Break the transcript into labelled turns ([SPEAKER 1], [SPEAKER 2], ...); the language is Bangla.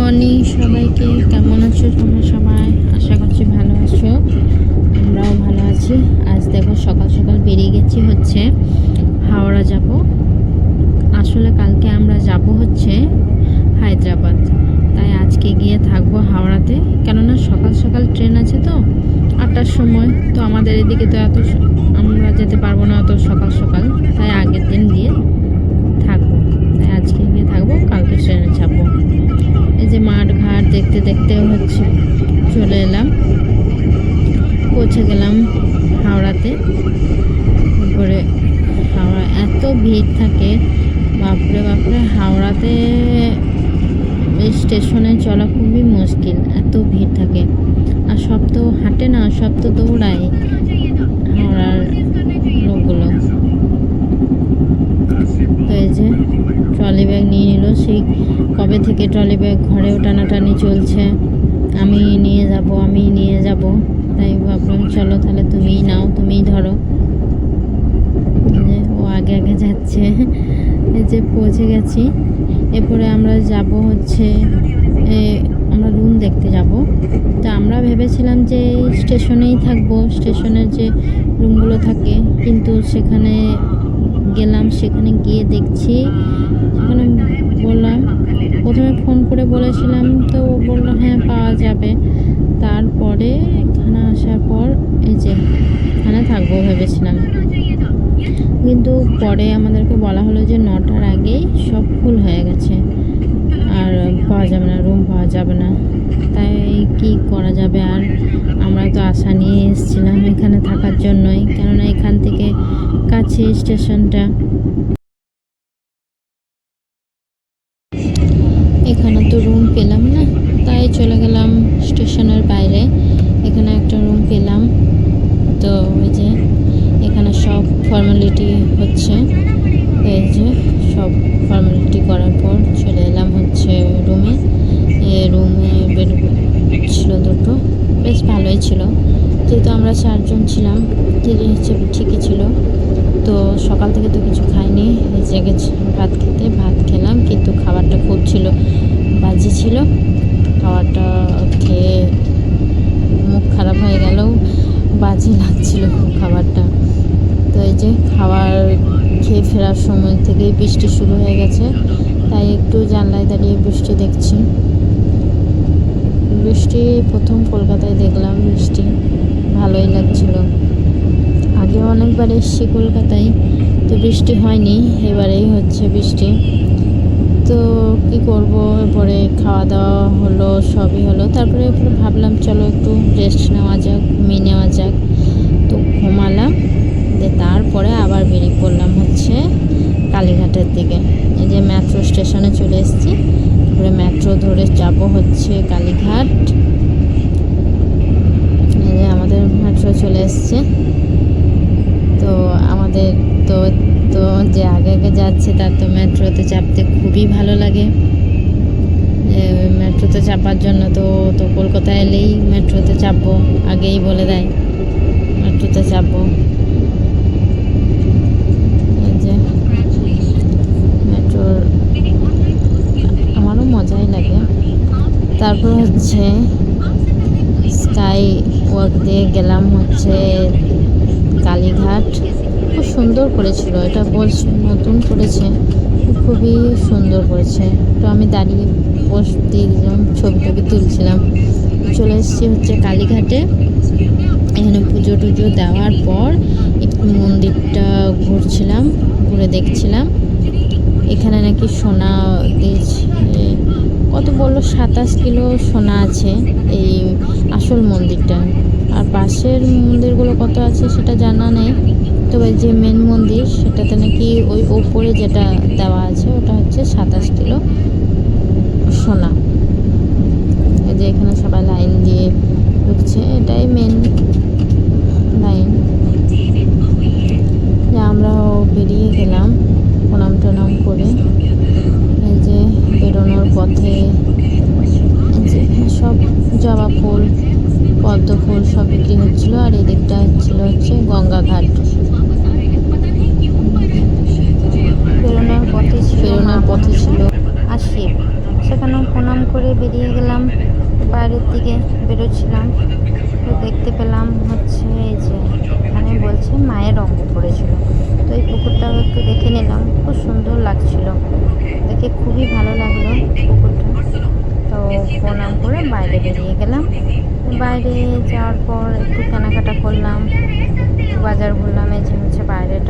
[SPEAKER 1] মর্নিং সবাইকে। কেমন আছো তোমরা সবাই? আশা করছি ভালো আছো, আমরাও ভালো আছি। আজ দেখো সকাল সকাল বেরিয়ে গেছি হচ্ছে হাওড়া যাব। আসলে কালকে আমরা যাব হচ্ছে হায়দ্রাবাদ, তাই আজকে গিয়ে থাকবো হাওড়াতে। কেননা সকাল সকাল ট্রেন আছে তো 8টার সময়, তো আমাদের এদিকে তো আমরা যেতে পারবো না অত সকাল সকাল, তাই আগের দিন গিয়ে থাকবো। তাই আজকে গিয়ে থাকবো, কালকে ট্রেনে চাপবো। এই যে মাঠ ঘাট দেখতে দেখতে হচ্ছে চলে এলাম, পৌঁছে গেলাম হাওড়াতে। তারপরে হাওড়া এত ভিড় থাকে, বাপরে বাপরে। হাওড়াতে স্টেশনে চলা খুবই মুশকিল, এত ভিড় থাকে। আর সব তো হাঁটে না, সব তো দৌড়ায় হাওড়ার লোকগুলো। তো এই যে ট্রলি ব্যাগ নিয়ে নিল, সেই কবে থেকে ট্রলি ব্যাগ ঘরেও টানাটানি চলছে, আমি নিয়ে যাব। তাই ভাবলাম চলো তাহলে তুমিই নাও, তুমিই ধরো। ও আগে আগে যাচ্ছে। এই যে পৌঁছে গেছি। এরপরে আমরা যাব হচ্ছে আমরা রুম দেখতে যাব। তা আমরা ভেবেছিলাম যে স্টেশনেই থাকবো, স্টেশনের যে রুমগুলো থাকে, কিন্তু সেখানে গেলাম, সেখানে গিয়ে দেখছি সেখানে বললাম, প্রথমে ফোন করে বলেছিলাম, তো ও বললো হ্যাঁ পাওয়া যাবে। তারপরে এখানে আসার পর এই যে এখানে থাকবো ভেবেছিলাম, কিন্তু পরে আমাদেরকে বলা হলো যে 9টার আগেই সব ফুল হয়ে গেছে, আর পাওয়া যাবে না, রুম পাওয়া যাবে না। তাই কি করা যাবে, আর আমরা তো আশা নিয়ে এসেছিলাম এখানে থাকার জন্যই, কেননা এখান থেকে কাছে স্টেশনটা। এখানে তো রুম পেলাম না, তাই চলে গেলাম স্টেশনের বাইরে। এখানে একটা রুম পেলাম। তো ওই যে এখানে সব ফর্মালিটি হচ্ছে, এই যে সব ফর্মালিটি করার পর চলে এলাম হচ্ছে রুমে। রুমে বেড ছিল দুটো, বেশ ভালোই ছিল, যেহেতু আমরা 4 জন ছিলাম, ঠিকই ছিল। তো সকাল থেকে তো কিছু খাইনি, এই জায়গায় ভাত খেলাম, কিন্তু খাবারটা খুব বাজে ছিল। খাবারটা খেয়ে মুখ খারাপ হয়ে গেল, বাজে লাগছিল খুব খাবারটা। তো এই যে খাবার খেয়ে ফেরার সময় থেকেই বৃষ্টি শুরু হয়ে গেছে, তাই একটু জানলায় দাঁড়িয়ে বৃষ্টি দেখছি। বৃষ্টি প্রথম কলকাতায় দেখলাম, বৃষ্টি ভালোই লাগছিল। আগে অনেকবার এসেছি কলকাতায়, তো বৃষ্টি হয়নি, এবারেই হচ্ছে বৃষ্টি। তো কি করব, এরপরে খাওয়া দাওয়া হলো, সবই হলো। তারপরে ভাবলাম চলো একটু রেস্ট নেওয়া যাক, ঘুমিয়ে নেওয়া যাক। তো ঘুমালাম, তারপরে আবার বেরিয়ে পড়লাম হচ্ছে কালীঘাটের দিকে। এই যে মেট্রো স্টেশনে চলে এসেছি, তারপরে মেট্রো ধরে যাব হচ্ছে কালীঘাট। এই যে আমাদের মেট্রো চলে এসছে। তো আমাদের তো তো যে আগে আগে যাচ্ছে তার তো মেট্রোতে চাপতে খুবই ভালো লাগে। মেট্রোতে চাপার জন্য তো কলকাতায় এলেই মেট্রোতে চাপবো, আগেই বলে দেয় মেট্রোতে চাপবো। এই যে মেট্রোর আমারও মজাই লাগে। তারপর হচ্ছে স্কাই ওয়াক দিয়ে গেলাম হচ্ছে কালীঘাট। খুব সুন্দর করেছিল, এটা বলছে নতুন করেছে, খুবই সুন্দর করেছে। তো আমি দাঁড়িয়ে পোস্ট দিয়ে দিলাম, ছবি তুলছিলাম। চলে এসেছি হচ্ছে কালীঘাটে। এখানে পুজো টুজো দেওয়ার পর একটু মন্দিরটা ঘুরে দেখছিলাম। এখানে নাকি সোনা দিয়েছে, কত বললো 27 কিলো সোনা আছে এই আসল মন্দিরটা। আর পাশের মন্দিরগুলো কত আছে সেটা জানা নেই, তবে যে মেন মন্দির সেটাতে নাকি ওই ওপরে যেটা দেওয়া আছে ওটা হচ্ছে 27 কিলো সোনা। এই যে এখানে সবাই লাইন দিয়ে ঢুকছে, এটাই মেন লাইন। আমরাও বেরিয়ে গেলাম প্রণাম টনাম করে। এই যে বেরোনোর পথে যে সব জবা ফুল, পদ্ম ফুল সব বিক্রি হচ্ছিল, আর এই দিকটা হচ্ছে গঙ্গা ঘাট। বেরোনোর পথে ছিল আর শিব, সেখানে ওখানেও প্রণাম করে বেরিয়ে গেলাম, বাইরের দিকে বেরোচ্ছিলাম। তো দেখতে পেলাম হচ্ছে এই যে এখানে বলছে মায়ের রঙ পড়েছিল, তো এই পুকুরটাও একটু দেখে নিলাম, খুব সুন্দর লাগছিল দেখে, খুবই ভালো লাগলো পুকুরটা। তো প্রণাম করে বাইরে বেরিয়ে গেলাম। বাইরে যাওয়ার পর একটু কেনাকাটা করলাম, একটু বাজার ঘুরলাম। এই যে হচ্ছে বাইরের